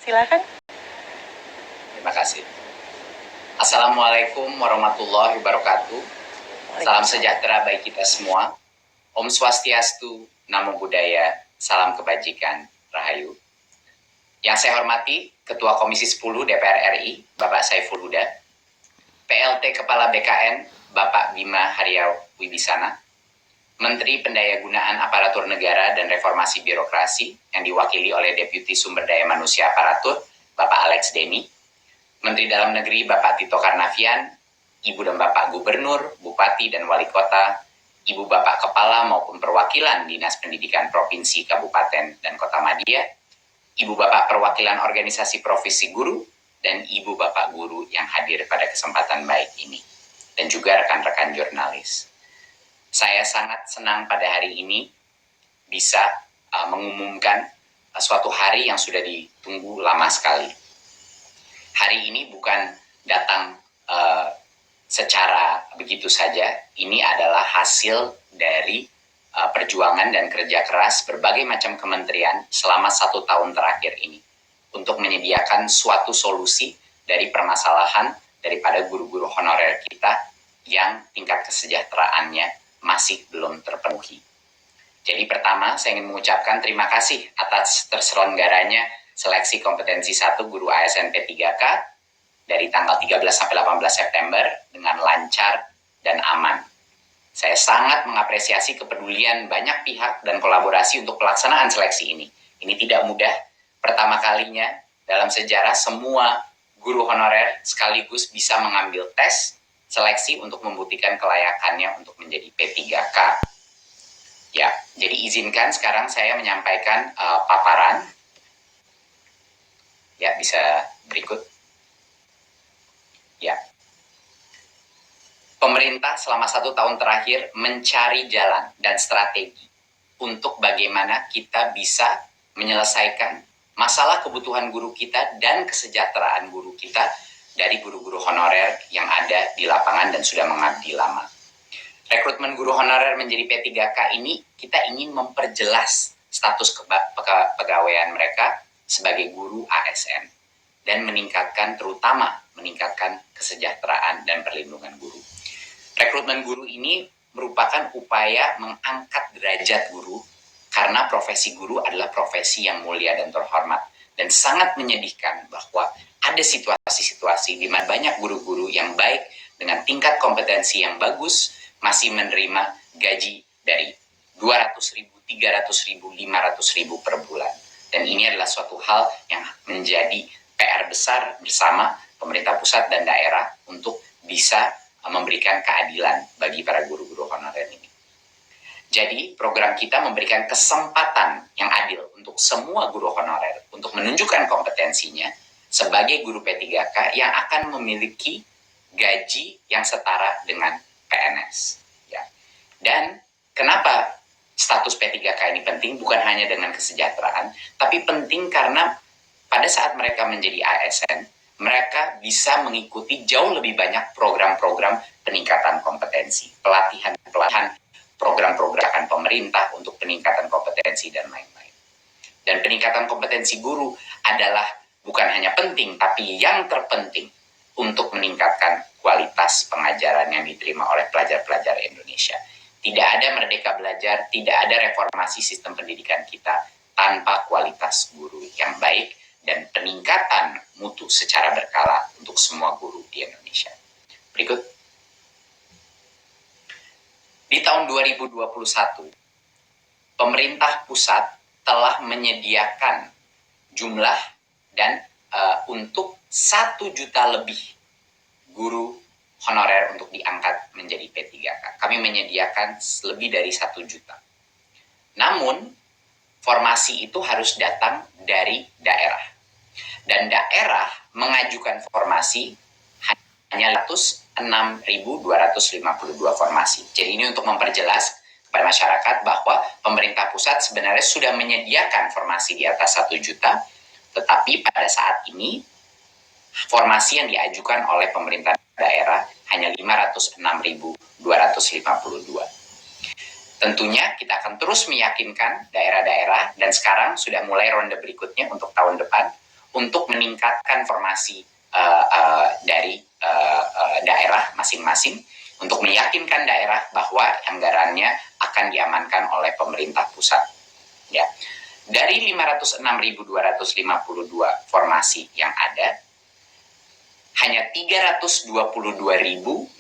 Silakan. Terima kasih. Assalamualaikum warahmatullahi wabarakatuh. Salam sejahtera bagi kita semua. Om Swastiastu, Namo Buddhaya, salam kebajikan, Rahayu. Yang saya hormati Ketua Komisi 10 DPR RI, Bapak Saiful Huda, PLT Kepala BKN, Bapak Bima Haryau Wibisana, Menteri Pendayagunaan Aparatur Negara dan Reformasi Birokrasi yang diwakili oleh Deputi Sumber Daya Manusia Aparatur, Bapak Alex Deni, Menteri Dalam Negeri Bapak Tito Karnavian, Ibu dan Bapak Gubernur, Bupati dan Wali Kota, Ibu Bapak Kepala maupun perwakilan Dinas Pendidikan Provinsi, Kabupaten, dan Kota Madia, Ibu Bapak perwakilan organisasi profesi guru, dan Ibu Bapak guru yang hadir pada kesempatan baik ini, dan juga rekan-rekan jurnalis. Saya sangat senang pada hari ini bisa mengumumkan suatu hari yang sudah ditunggu lama sekali. Hari ini bukan datang secara begitu saja, ini adalah hasil dari perjuangan dan kerja keras berbagai macam kementerian selama 1 tahun terakhir ini untuk menyediakan suatu solusi dari permasalahan daripada guru-guru honorer kita yang tingkat kesejahteraannya masih belum terpenuhi. Jadi pertama, saya ingin mengucapkan terima kasih atas terselenggaranya seleksi kompetensi 1 guru ASN P3K dari tanggal 13 sampai 18 September dengan lancar dan aman. Saya sangat mengapresiasi kepedulian banyak pihak dan kolaborasi untuk pelaksanaan seleksi ini. Ini tidak mudah. Pertama kalinya dalam sejarah semua guru honorer sekaligus bisa mengambil tes seleksi untuk membuktikan kelayakannya untuk menjadi P3K. Ya, jadi izinkan sekarang saya menyampaikan paparan. Ya, bisa berikut. Ya, pemerintah selama 1 tahun terakhir mencari jalan dan strategi untuk bagaimana kita bisa menyelesaikan masalah kebutuhan guru kita dan kesejahteraan guru kita dari guru-guru honorer yang ada di lapangan dan sudah mengabdi lama. Rekrutmen guru honorer menjadi P3K ini kita ingin memperjelas status kepegawaian mereka sebagai guru ASN dan terutama meningkatkan kesejahteraan dan perlindungan guru. Rekrutmen guru ini merupakan upaya mengangkat derajat guru karena profesi guru adalah profesi yang mulia dan terhormat. Dan sangat menyedihkan bahwa ada situasi-situasi di mana banyak guru-guru yang baik dengan tingkat kompetensi yang bagus masih menerima gaji dari 200.000, 300.000, 500.000 per bulan. Dan ini adalah suatu hal yang menjadi PR besar bersama pemerintah pusat dan daerah untuk bisa memberikan keadilan bagi para guru-guru honorer ini. Jadi program kita memberikan kesempatan yang adil untuk semua guru honorer untuk menunjukkan kompetensinya sebagai guru P3K yang akan memiliki gaji yang setara dengan PNS. Ya. Dan kenapa status P3K ini penting? Bukan hanya dengan kesejahteraan, tapi penting karena pada saat mereka menjadi ASN, mereka bisa mengikuti jauh lebih banyak program-program peningkatan kompetensi, pelatihan, program-program pemerintah untuk peningkatan kompetensi dan lain-lain. Dan peningkatan kompetensi guru adalah bukan hanya penting, tapi yang terpenting untuk meningkatkan kualitas pengajaran yang diterima oleh pelajar-pelajar Indonesia. Tidak ada Merdeka Belajar, tidak ada reformasi sistem pendidikan kita tanpa kualitas guru yang baik dan peningkatan mutu secara berkala untuk semua guru di Indonesia. Berikut. Di tahun 2021, pemerintah pusat telah menyediakan jumlah dan untuk 1 juta lebih guru honorer untuk diangkat menjadi P3K. Kami menyediakan lebih dari 1 juta. Namun, formasi itu harus datang dari daerah. Dan daerah mengajukan formasi hanya 6.252 formasi. Jadi ini untuk memperjelas kepada masyarakat bahwa pemerintah pusat sebenarnya sudah menyediakan formasi di atas 1 juta, tetapi pada saat ini formasi yang diajukan oleh pemerintah daerah hanya 506.252. Tentunya kita akan terus meyakinkan daerah-daerah dan sekarang sudah mulai ronde berikutnya untuk tahun depan untuk meningkatkan formasi dari daerah masing-masing untuk meyakinkan daerah bahwa anggarannya akan diamankan oleh pemerintah pusat. Ya. Dari 506.252 formasi yang ada, hanya 322.665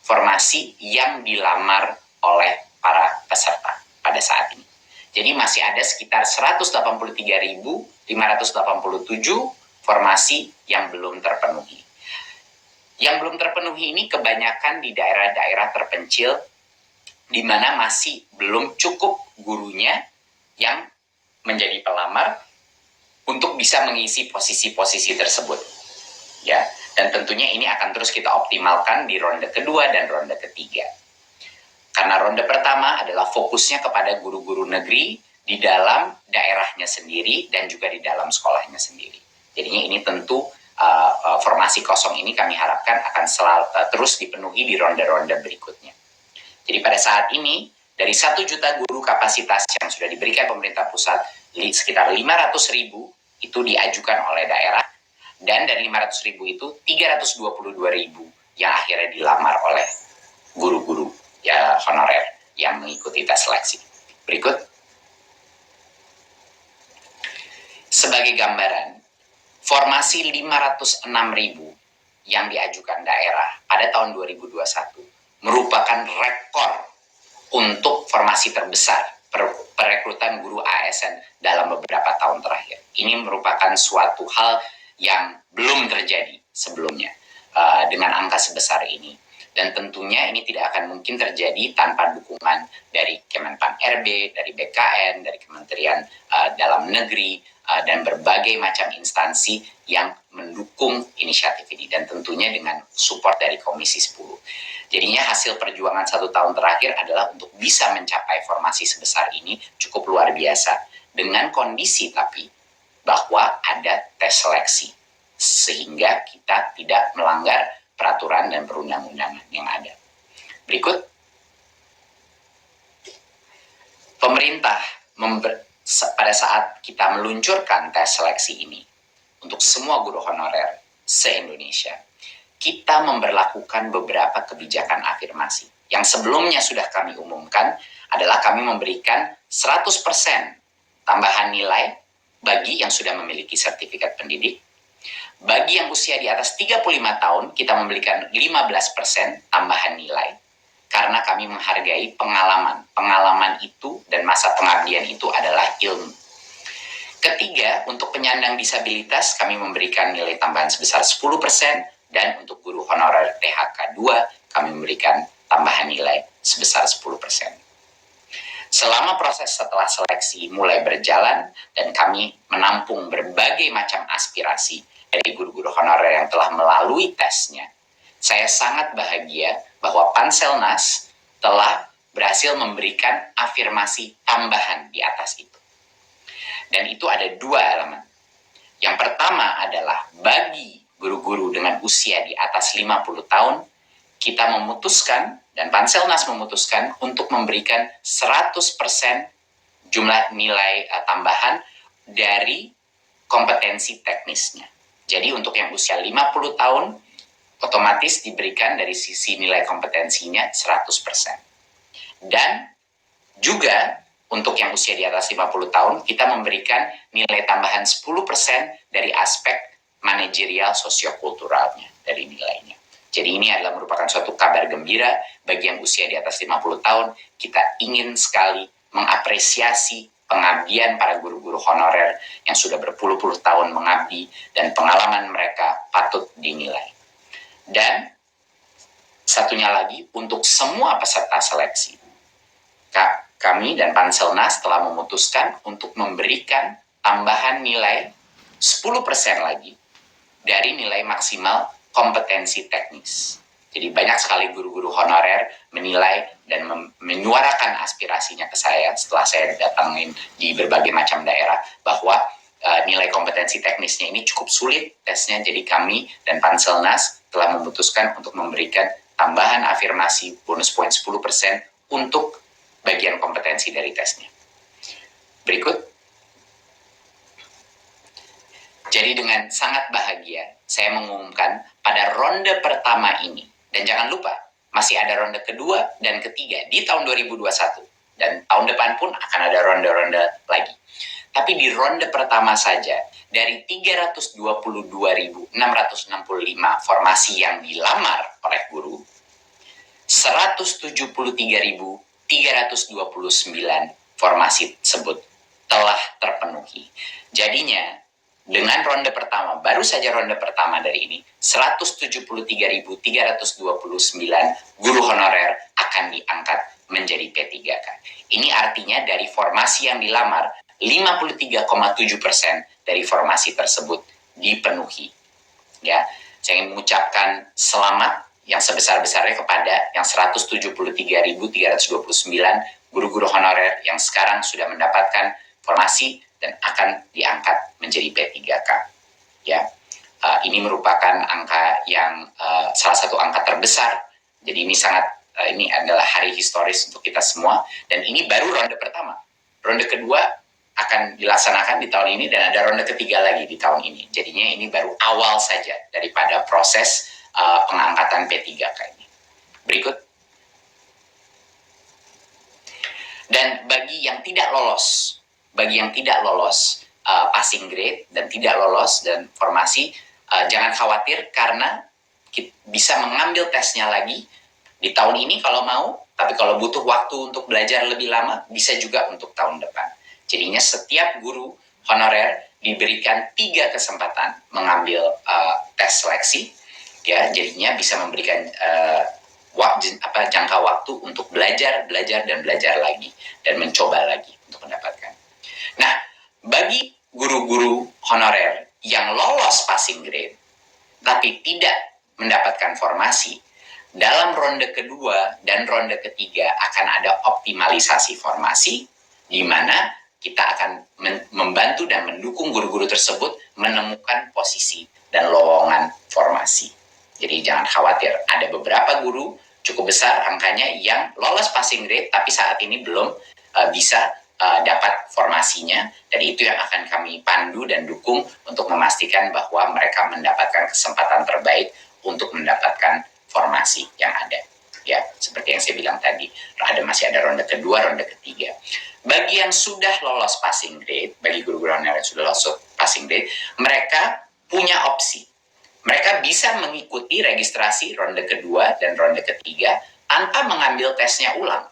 formasi yang dilamar oleh para peserta pada saat ini. Jadi masih ada sekitar 183.587 formasi yang belum terpenuhi. Yang belum terpenuhi ini kebanyakan di daerah-daerah terpencil di mana masih belum cukup gurunya yang menjadi pelamar untuk bisa mengisi posisi-posisi tersebut. Ya, dan tentunya ini akan terus kita optimalkan di ronde kedua dan ronde ketiga. Karena ronde pertama adalah fokusnya kepada guru-guru negeri di dalam daerahnya sendiri dan juga di dalam sekolahnya sendiri. Jadinya ini tentu formasi kosong ini kami harapkan akan terus dipenuhi di ronde-ronde berikutnya. Jadi pada saat ini, dari 1 juta guru kapasitas yang sudah diberikan pemerintah pusat, sekitar 500.000 itu diajukan oleh daerah, dan dari 500.000 itu 322.000 yang akhirnya dilamar oleh guru-guru ya honorer yang mengikuti tes seleksi. Berikut. Sebagai gambaran, formasi 506.000 yang diajukan daerah pada tahun 2021 merupakan rekor untuk formasi terbesar perekrutan guru ASN dalam beberapa tahun terakhir. Ini merupakan suatu hal yang belum terjadi sebelumnya dengan angka sebesar ini. Dan tentunya ini tidak akan mungkin terjadi tanpa dukungan dari Kemenpan RB, dari BKN, dari Kementerian Dalam Negeri, dan berbagai macam instansi yang mendukung inisiatif ini. Dan tentunya dengan support dari Komisi 10. Jadinya hasil perjuangan 1 tahun terakhir adalah untuk bisa mencapai formasi sebesar ini cukup luar biasa. Dengan kondisi tapi bahwa ada tes seleksi. Sehingga kita tidak melanggar peraturan dan perundang-undangan yang ada. Berikut. Pemerintah pada saat kita meluncurkan tes seleksi ini untuk semua guru honorer se-Indonesia, kita memberlakukan beberapa kebijakan afirmasi. Yang sebelumnya sudah kami umumkan adalah kami memberikan 100% tambahan nilai bagi yang sudah memiliki sertifikat pendidik. Bagi yang usia di atas 35 tahun, kita memberikan 15% tambahan nilai. Karena kami menghargai pengalaman. Pengalaman itu dan masa pengabdian itu adalah ilmu. Ketiga, untuk penyandang disabilitas, kami memberikan nilai tambahan sebesar 10%. Dan untuk guru honorer THK 2, kami memberikan tambahan nilai sebesar 10%. Selama proses setelah seleksi mulai berjalan, dan kami menampung berbagai macam aspirasi dari guru-guru honorer yang telah melalui tesnya, saya sangat bahagia bahwa Panselnas telah berhasil memberikan afirmasi tambahan di atas itu. Dan itu ada 2 elemen. Yang pertama adalah bagi guru-guru dengan usia di atas 50 tahun, kita memutuskan, dan Panselnas memutuskan untuk memberikan 100% jumlah nilai tambahan dari kompetensi teknisnya. Jadi untuk yang usia 50 tahun, otomatis diberikan dari sisi nilai kompetensinya 100%. Dan juga untuk yang usia di atas 50 tahun, kita memberikan nilai tambahan 10% dari aspek manajerial sosiokulturalnya dari nilainya. Jadi ini adalah merupakan suatu kabar gembira bagi yang usia di atas 50 tahun. Kita ingin sekali mengapresiasi pengabdian para guru-guru honorer yang sudah berpuluh-puluh tahun mengabdi dan pengalaman mereka patut dinilai. Dan satunya lagi, untuk semua peserta seleksi, kami dan Panselnas telah memutuskan untuk memberikan tambahan nilai 10% lagi dari nilai maksimal kompetensi teknis. Jadi banyak sekali guru-guru honorer menilai dan menyuarakan aspirasinya ke saya setelah saya datangin di berbagai macam daerah bahwa nilai kompetensi teknisnya ini cukup sulit tesnya. Jadi kami dan Panselnas telah memutuskan untuk memberikan tambahan afirmasi bonus poin 10% untuk bagian kompetensi dari tesnya. Berikut. Jadi dengan sangat bahagia, saya mengumumkan pada ronde pertama ini, dan jangan lupa, masih ada ronde kedua dan ketiga di tahun 2021. Dan tahun depan pun akan ada ronde-ronde lagi. Tapi di ronde pertama saja, dari 322.665 formasi yang dilamar oleh guru, 173.329 formasi tersebut telah terpenuhi. Jadinya, dengan ronde pertama, baru saja ronde pertama dari ini, 173.329 guru honorer akan diangkat menjadi P3K. Ini artinya dari formasi yang dilamar, 53,7% dari formasi tersebut dipenuhi. Ya, saya ingin mengucapkan selamat yang sebesar-besarnya kepada yang 173.329 guru-guru honorer yang sekarang sudah mendapatkan formasi dan akan diangkat menjadi P3K. Ya, ini merupakan angka yang salah satu angka terbesar. Jadi ini ini adalah hari historis untuk kita semua, dan ini baru ronde pertama. Ronde kedua akan dilaksanakan di tahun ini dan ada ronde ketiga lagi di tahun ini. Jadinya ini baru awal saja daripada proses pengangkatan P3K ini. Berikut. Dan bagi yang tidak lolos passing grade dan tidak lolos dan formasi, jangan khawatir karena bisa mengambil tesnya lagi di tahun ini kalau mau, tapi kalau butuh waktu untuk belajar lebih lama, bisa juga untuk tahun depan. Jadinya setiap guru honorer diberikan 3 kesempatan mengambil tes seleksi, ya, jadinya bisa memberikan jangka waktu untuk belajar lagi dan mencoba lagi untuk mendapatkan. Nah, bagi guru-guru honorer yang lolos passing grade tapi tidak mendapatkan formasi, dalam ronde kedua dan ronde ketiga akan ada optimalisasi formasi, di mana kita akan membantu dan mendukung guru-guru tersebut menemukan posisi dan lowongan formasi. Jadi jangan khawatir, ada beberapa guru cukup besar angkanya yang lolos passing grade tapi saat ini belum bisa dapat formasinya, dan itu yang akan kami pandu dan dukung untuk memastikan bahwa mereka mendapatkan kesempatan terbaik untuk mendapatkan formasi yang ada. Ya, seperti yang saya bilang tadi, masih ada ronde kedua, ronde ketiga. Bagi yang sudah lolos passing grade, bagi guru-guru honorer yang sudah lolos passing grade, mereka punya opsi. Mereka bisa mengikuti registrasi ronde kedua dan ronde ketiga tanpa mengambil tesnya ulang.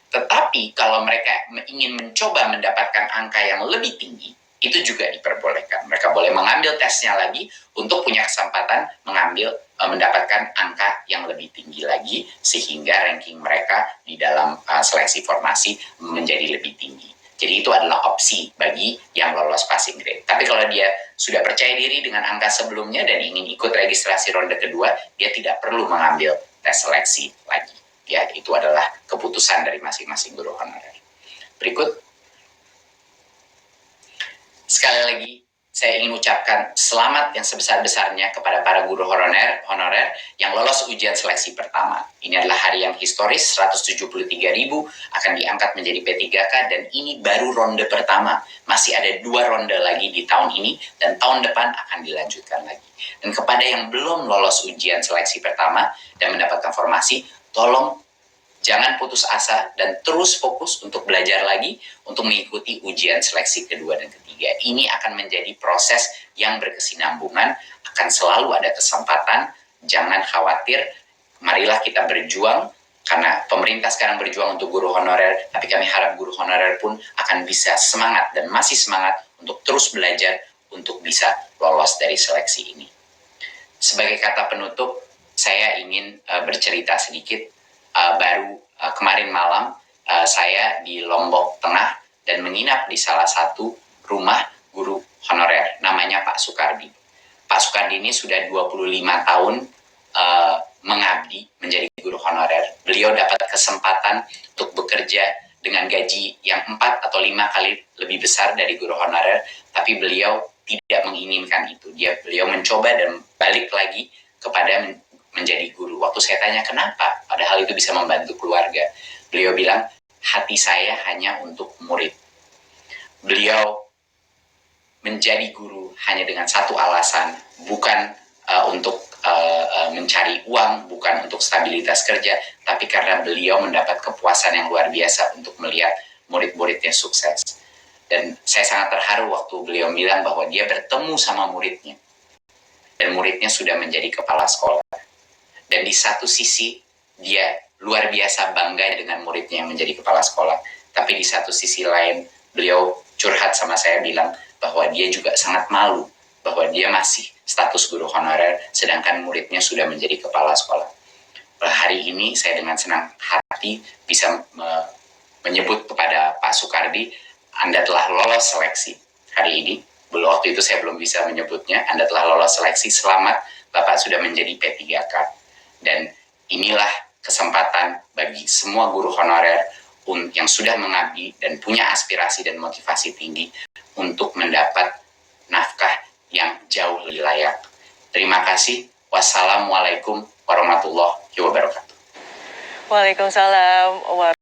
Tetapi kalau mereka ingin mencoba mendapatkan angka yang lebih tinggi, itu juga diperbolehkan. Mereka boleh mengambil tesnya lagi untuk punya kesempatan mendapatkan angka yang lebih tinggi lagi, sehingga ranking mereka di dalam seleksi formasi menjadi lebih tinggi. Jadi itu adalah opsi bagi yang lolos passing grade. Tapi kalau dia sudah percaya diri dengan angka sebelumnya dan ingin ikut registrasi ronde kedua, dia tidak perlu mengambil tes seleksi lagi. Ya, itu adalah keputusan dari masing-masing guru honorer. Berikut. Sekali lagi, saya ingin ucapkan selamat yang sebesar-besarnya kepada para guru honorer yang lolos ujian seleksi pertama. Ini adalah hari yang historis, 173.000 akan diangkat menjadi P3K, dan ini baru ronde pertama. Masih ada 2 ronde lagi di tahun ini, dan tahun depan akan dilanjutkan lagi. Dan kepada yang belum lolos ujian seleksi pertama dan mendapatkan formasi, tolong jangan putus asa dan terus fokus untuk belajar lagi untuk mengikuti ujian seleksi kedua dan ketiga. Ini akan menjadi proses yang berkesinambungan, akan selalu ada kesempatan, jangan khawatir, marilah kita berjuang, karena pemerintah sekarang berjuang untuk guru honorer, tapi kami harap guru honorer pun akan bisa semangat dan masih semangat untuk terus belajar untuk bisa lolos dari seleksi ini. Sebagai kata penutup, saya ingin bercerita sedikit. Baru kemarin malam saya di Lombok Tengah dan menginap di salah satu rumah guru honorer, namanya Pak Sukardi. Pak Sukardi ini sudah 25 tahun mengabdi menjadi guru honorer. Beliau dapat kesempatan untuk bekerja dengan gaji yang 4 atau 5 kali lebih besar dari guru honorer, tapi beliau tidak menginginkan itu. Beliau mencoba dan balik lagi kepada menjadi guru. Waktu saya tanya kenapa, padahal itu bisa membantu keluarga, beliau bilang, hati saya hanya untuk murid. Beliau menjadi guru hanya dengan satu alasan, bukan untuk mencari uang, bukan untuk stabilitas kerja, tapi karena beliau mendapat kepuasan yang luar biasa untuk melihat murid-muridnya sukses. Dan saya sangat terharu waktu beliau bilang bahwa dia bertemu sama muridnya, dan muridnya sudah menjadi kepala sekolah. Dan di satu sisi, dia luar biasa bangga dengan muridnya yang menjadi kepala sekolah. Tapi di satu sisi lain, beliau curhat sama saya bilang bahwa dia juga sangat malu bahwa dia masih status guru honorer, sedangkan muridnya sudah menjadi kepala sekolah. Hari ini saya dengan senang hati bisa menyebut kepada Pak Soekardi, Anda telah lolos seleksi hari ini. Waktu itu saya belum bisa menyebutnya, Anda telah lolos seleksi, selamat, Bapak sudah menjadi P3K. Dan inilah kesempatan bagi semua guru honorer yang sudah mengabdi dan punya aspirasi dan motivasi tinggi untuk mendapat nafkah yang jauh lebih layak. Terima kasih. Wassalamualaikum warahmatullahi wabarakatuh. Waalaikumsalam.